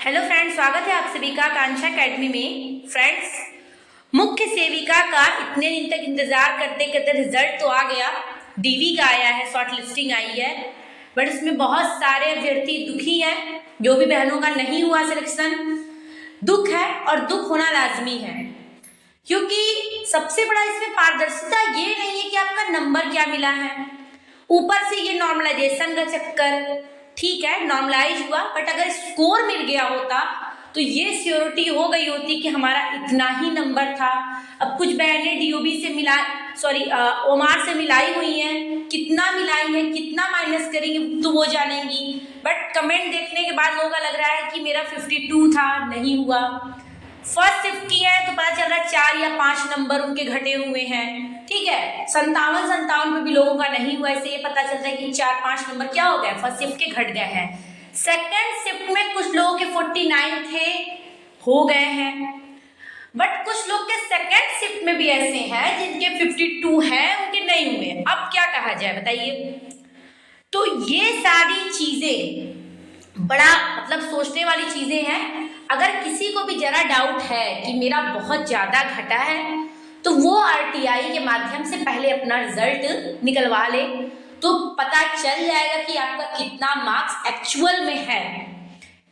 Hello friends, स्वागत है आप सभी का आकांक्षा एकेडमी में। फ्रेंड्स, मुख्य सेविका का इतने दिन तक इंतजार करते करते रिजल्ट तो आ गया, डीवी का आया है, शॉर्ट लिस्टिंग आई है, बट इसमें बहुत सारे अभ्यर्थी दुखी हैं। जो भी बहनों का नहीं हुआ सिलेक्शन, दुख है और दुख होना लाजमी है, क्योंकि सबसे बड़ा इसमें पारदर्शिता ये नहीं है कि आपका नंबर क्या मिला है। ऊपर से ये नॉर्मलाइजेशन का चक्कर, ठीक है नॉर्मलाइज हुआ, बट अगर स्कोर मिल गया होता तो ये श्योरिटी हो गई होती कि हमारा इतना ही नंबर था। अब कुछ बहनें डीओबी से ओमार से मिलाई हुई हैं, कितना मिलाई हैं, कितना माइनस करेंगी तो वो जानेंगी, बट कमेंट देखने के बाद लोगों का लग रहा है कि मेरा 52 था, नहीं हुआ। फर्स्ट शिफ्ट की है तो पता चल रहा है 4 या 5 नंबर उनके घटे हुए हैं, ठीक है। 57 पे भी लोगों का नहीं हुआ, ऐसे ये पता चलता है कि 4-5 नंबर क्या हो गए, फर्स्ट शिफ्ट के घट गए हैं। सेकेंड शिफ्ट में कुछ लोगों के 49 थे, हो गए हैं, बट कुछ लोग के सेकेंड शिफ्ट में भी ऐसे हैं जिनके 52 हैं, उनके नहीं हुए। अब क्या कहा जाए बताइए। तो ये सारी चीजें बड़ा सोचने वाली चीजें हैं। अगर किसी को भी जरा डाउट है कि मेरा बहुत ज्यादा घटा है तो वो आरटीआई के माध्यम से पहले अपना रिजल्ट निकलवा ले, तो पता चल जाएगा कि आपका कितना मार्क्स एक्चुअल में है,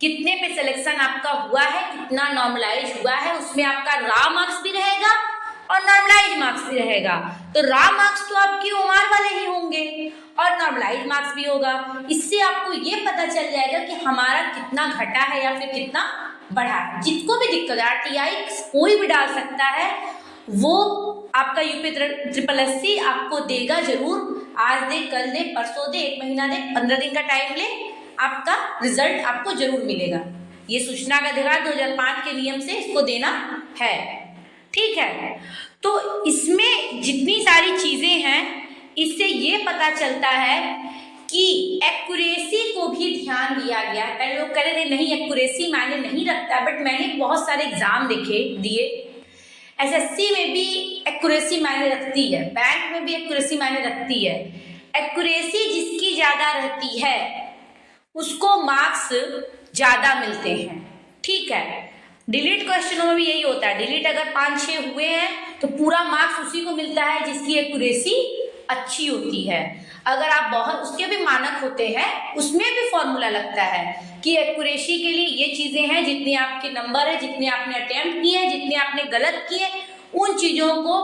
कितने पे सिलेक्शन आपका हुआ है, कितना नॉर्मलाइज हुआ है। उसमें आपका रॉ मार्क्स भी रहेगा और नॉर्मलाइज मार्क्स भी रहेगा। तो रॉ मार्क्स तो आपकी ओमार वाले ही होंगे और नॉर्मलाइज मार्क्स भी होगा। इससे आपको ये पता चल जाएगा कि हमारा कितना घटा है या फिर कितना बढ़ा है। जिसको भी दिक्कत है, आरटीआई कोई भी डाल सकता है, वो आपका यूपी ट्रिपल एससी आपको देगा जरूर। आज दे, कल दे, परसों दे, 1 महीना दे, 15 दिन का टाइम ले, आपका रिजल्ट आपको जरूर मिलेगा। ये सूचना का अधिकार 2005 के नियम से इसको देना है, ठीक है। तो इसमें जितनी सारी चीजें हैं, इससे ये पता चलता है कि एक्यूरेसी को भी ध्यान दिया गया है। पहले लोग कह रहे थे नहीं एक्यूरेसी मायने नहीं रखता, बट मैंने बहुत सारे एग्जाम दिए। एसएससी में भी एक्यूरेसी मायने रखती है, बैंक में भी एक्यूरेसी मायने रखती है। एक्यूरेसी जिसकी ज्यादा रहती है उसको मार्क्स ज्यादा मिलते हैं, ठीक है। डिलीट क्वेश्चनों में भी यही होता है। डिलीट अगर 5-6 हुए हैं तो पूरा मार्क्स उसी को मिलता है जिसकी एक्यूरेसी अच्छी होती है। अगर आप बहुत, उसके भी मानक होते हैं, उसमें भी फॉर्मूला लगता है कि एक्यूरेसी के लिए ये चीजें हैं, जितने आपके नंबर है, जितने आपने अटेम्प्ट किए हैं, जितने आपने गलत किए, उन चीजों को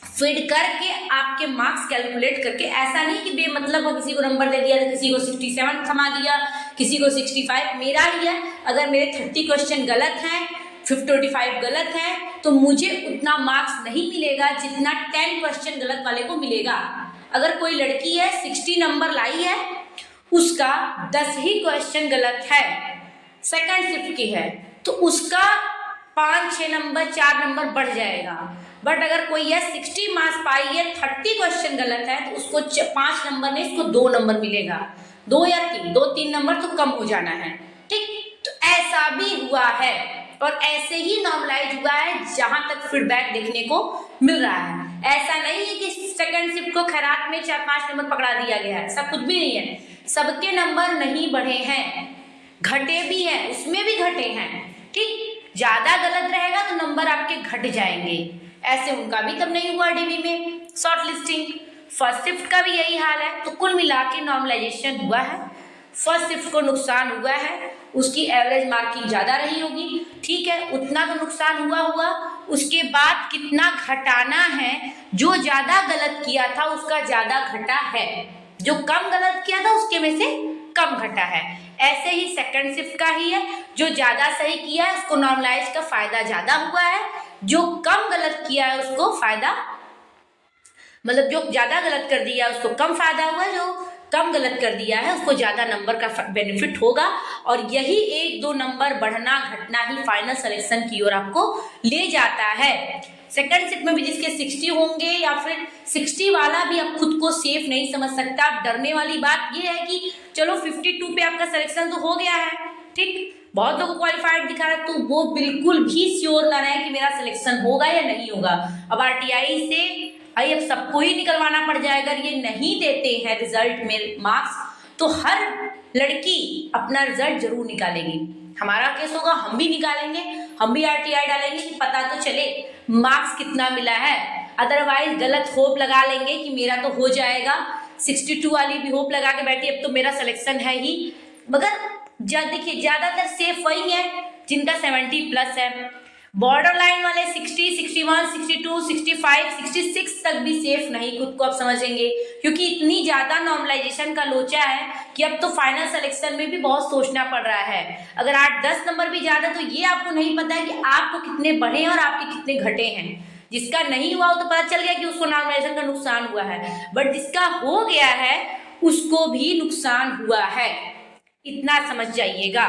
फिट करके आपके मार्क्स कैलकुलेट करके। ऐसा नहीं कि बेमतलब किसी को नंबर दे दिया, किसी को 67 थमा दिया, किसी को 65। मेरा ही है, अगर मेरे 30 क्वेश्चन गलत हैं, 55 गलत है, तो मुझे उतना मार्क्स नहीं मिलेगा जितना 10 क्वेश्चन गलत वाले को मिलेगा। अगर कोई लड़की है 60 नंबर लाई है, उसका 10 ही क्वेश्चन गलत है, सेकंड शिफ्ट की है, तो उसका 5-6 नंबर 4 नंबर बढ़ जाएगा। बट अगर कोई है 60 मार्क्स पाई है, 30 क्वेश्चन गलत है, तो उसको 5 नंबर नहीं, उसको 2 नंबर मिलेगा, 2 या 3 नंबर तो कम हो जाना है, ठीक। तो ऐसा भी हुआ है और ऐसे ही नॉर्मलाइज हुआ है, जहां तक फीडबैक देखने को मिल रहा है। ऐसा नहीं है कि सेकंड शिफ्ट को खैरात में 4-5 नंबर पकड़ा दिया गया है, सब कुछ भी नहीं है। सबके नंबर नहीं बढ़े हैं, घटे भी हैं, उसमें भी घटे हैं, ठीक। ज्यादा गलत रहेगा तो नंबर आपके घट जाएंगे। ऐसे उनका भी तब नहीं हुआ डीवी में शॉर्ट लिस्टिंग। फर्स्ट शिफ्ट का भी यही हाल है। तो कुल मिला के नॉर्मलाइजेशन हुआ है, फर्स्ट शिफ्ट को नुकसान हुआ है, उसकी एवरेज मार्किंग ज्यादा रही होगी, ठीक है, उतना तो नुकसान हुआ। उसके बाद कितना घटाना है, जो ज्यादा गलत किया था उसका ज्यादा घटा है, जो कम गलत किया था उसके में से कम घटा है। ऐसे ही सेकंड शिफ्ट का ही है, जो ज्यादा सही किया है उसको नॉर्मलाइज का फायदा ज्यादा हुआ है, जो कम गलत किया है उसको फायदा, जो ज्यादा गलत कर दिया है उसको कम फायदा हुआ, जो कम गलत कर दिया है उसको ज्यादा नंबर का बेनिफिट होगा। और यही 1-2 नंबर बढ़ना घटना ही फाइनल सिलेक्शन की ओर आपको ले जाता है। सेकंड शिफ्ट में भी जिसके 60 होंगे या फिर 60 वाला भी अब खुद को सेफ नहीं समझ सकता। अब डरने वाली बात ये है कि चलो 52 पे आपका सिलेक्शन तो हो गया है, ठीक, बहुत लोग क्वालिफाइड दिखा रहा है, तो वो बिल्कुल भी श्योर ना रहे कि मेरा सिलेक्शन होगा या नहीं होगा। अब आरटीआई से भाई अब सबको ही निकलवाना पड़ जाएगा। ये नहीं देते हैं रिजल्ट में मार्क्स, तो हर लड़की अपना रिजल्ट जरूर निकालेगी। हमारा केस होगा, हम भी निकालेंगे, हम भी आरटीआई डालेंगे कि पता तो चले मार्क्स कितना मिला है। अदरवाइज गलत होप लगा लेंगे कि मेरा तो हो जाएगा, 62 वाली भी होप लगा के बैठी, अब तो मेरा सिलेक्शन है ही। मगर देखिए ज्यादातर सेफ वही है जिनका 70+ है। बॉर्डर लाइन वाले 60, 61, 62, 65, 66 तक भी सेफ नहीं खुद को आप समझेंगे, क्योंकि इतनी ज्यादा नॉर्मलाइजेशन का लोचा है कि अब तो फाइनल सिलेक्शन में भी बहुत सोचना पड़ रहा है। अगर 8-10 नंबर भी ज्यादा तो ये आपको नहीं पता है कि आपको कितने बढ़े और आपके कितने घटे हैं। जिसका नहीं हुआ वो तो पता चल गया कि उसको नॉर्मलाइजेशन का नुकसान हुआ है, बट जिसका हो गया है उसको भी नुकसान हुआ है, इतना समझ जाइएगा।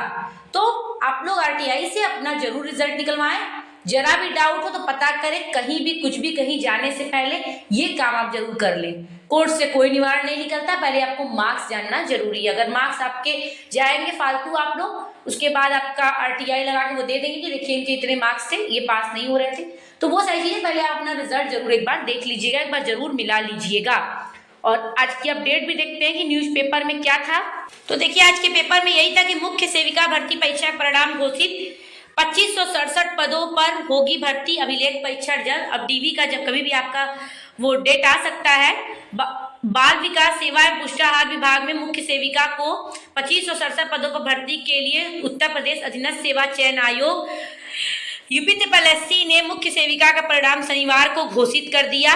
तो आप लोग आरटीआई से अपना जरूर रिजल्ट निकलवाएं। जरा भी डाउट हो तो पता करें, कहीं भी कुछ भी कहीं जाने से पहले ये काम आप जरूर कर लें। कोर्ट से कोई निवारण नहीं निकलता, पहले आपको मार्क्स जानना जरूरी है। अगर मार्क्स आपके जाएंगे फालतू आप लोग, उसके बाद आपका आरटीआई लगा के वो दे देंगे कि देखिए इनके इतने मार्क्स थे, ये पास नहीं हो रहे थे। तो वो सारी चीजें पहले आप अपना रिजल्ट जरूर एक बार देख लीजिएगा, एक बार जरूर मिला लीजिएगा। और आज की अपडेट भी देखते हैं कि न्यूज़पेपर में क्या था। तो देखिए आज के पेपर में यही था कि मुख्य सेविका भर्ती परीक्षा परिणाम घोषित, 2567 पदों पर होगी भर्ती, अभिलेख परीक्षा जल्द। अब डीवी का जब कभी भी आपका वो डेट आ सकता है। बाल विकास सेवा एवं पुष्टाहार विभाग में मुख्य सेविका को 2567 पदों पर भर्ती के लिए उत्तर प्रदेश अधीनस्थ सेवा चयन आयोग यूपीपीएससी ने मुख्य सेविका का परिणाम शनिवार को घोषित कर दिया।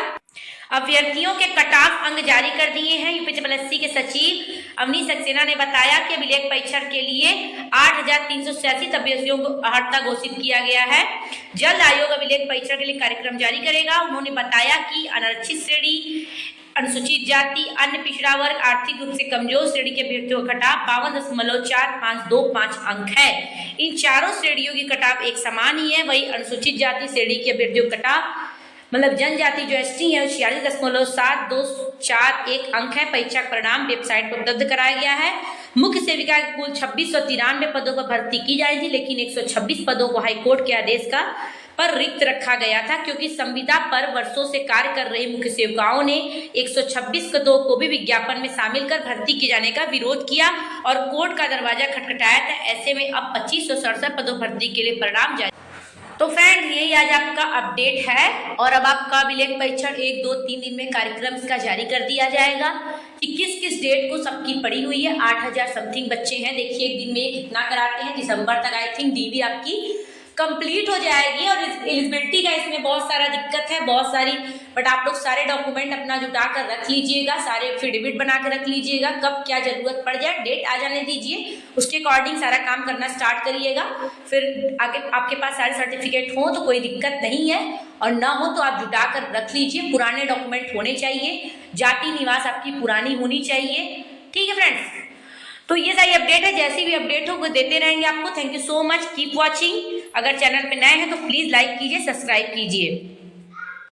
अभ्यर्थियों के कट ऑफ अंक जारी कर दिए हैं। यूपीपीएससी के सचिव अवनीश सक्सेना ने बताया कि अभिलेख परीक्षण के लिए 8,386 अभ्यर्थियों को अर्हता घोषित किया गया है। जल्द आयोग अभिलेख परीक्षण के लिए कार्यक्रम जारी करेगा। उन्होंने बताया कि अनारक्षित श्रेणी, अनुसूचित जाति, अन्य पिछड़ा वर्ग, आर्थिक रूप से कमजोर श्रेणी के अभ्यर्थियों का कटाव 52.4525 अंक है। इन चारों श्रेणियों की कटाव एक समान ही है। वही अनुसूचित जाति श्रेणी के अभ्यर्थियों का कटाव मतलब जनजाति जो एसटी है 46.7241 अंक है। परीक्षा परिणाम वेबसाइट पर उपलब्ध कराया गया है। मुख्य सेविका के कुल 2693 पदों पर भर्ती की जाएगी, थी, लेकिन 126 पदों को हाईकोर्ट के आदेश का पर रिक्त रखा गया था, क्योंकि संविदा पर वर्षों से कार्य कर रही मुख्य सेविकाओं ने 126 पदों को भी विज्ञापन में शामिल कर भर्ती किए जाने का विरोध किया और कोर्ट का दरवाजा खटखटाया था। ऐसे में अब 2567 पदों भर्ती के लिए परिणाम जारी। तो फ्रेंड्स यही आज आपका अपडेट है और अब आपका अभिलेख परीक्षण 1, 2, 3 दिन में कार्यक्रम इसका जारी कर दिया जाएगा कि किस किस डेट को सबकी पड़ी हुई है। 8000 समथिंग बच्चे हैं। देखिए एक दिन में कितना कराते हैं। दिसंबर तक आई थिंक डीवी आपकी कंप्लीट हो जाएगी और एलिजिबिलिटी का इसमें बहुत सारा दिक्कत है, बहुत सारी, बट आप लोग सारे डॉक्यूमेंट अपना जुटा कर रख लीजिएगा, सारे एफिडेविट बना के रख लीजिएगा, कब क्या जरूरत पड़ जाए डेट आ जाने दीजिए, उसके अकॉर्डिंग सारा काम करना स्टार्ट करिएगा। फिर आगे आपके पास सारे सर्टिफिकेट हो तो कोई दिक्कत नहीं है, और ना हो तो आप जुटा कर रख लीजिए। पुराने डॉक्यूमेंट होने चाहिए, जाति निवास आपकी पुरानी होनी चाहिए। ठीक है फ्रेंड्स, तो ये सारी अपडेट है। जैसी भी अपडेट हो वो देते रहेंगे आपको। Thank you so much, keep watching. अगर चैनल पे नए हैं तो प्लीज लाइक कीजिए, सब्सक्राइब कीजिए।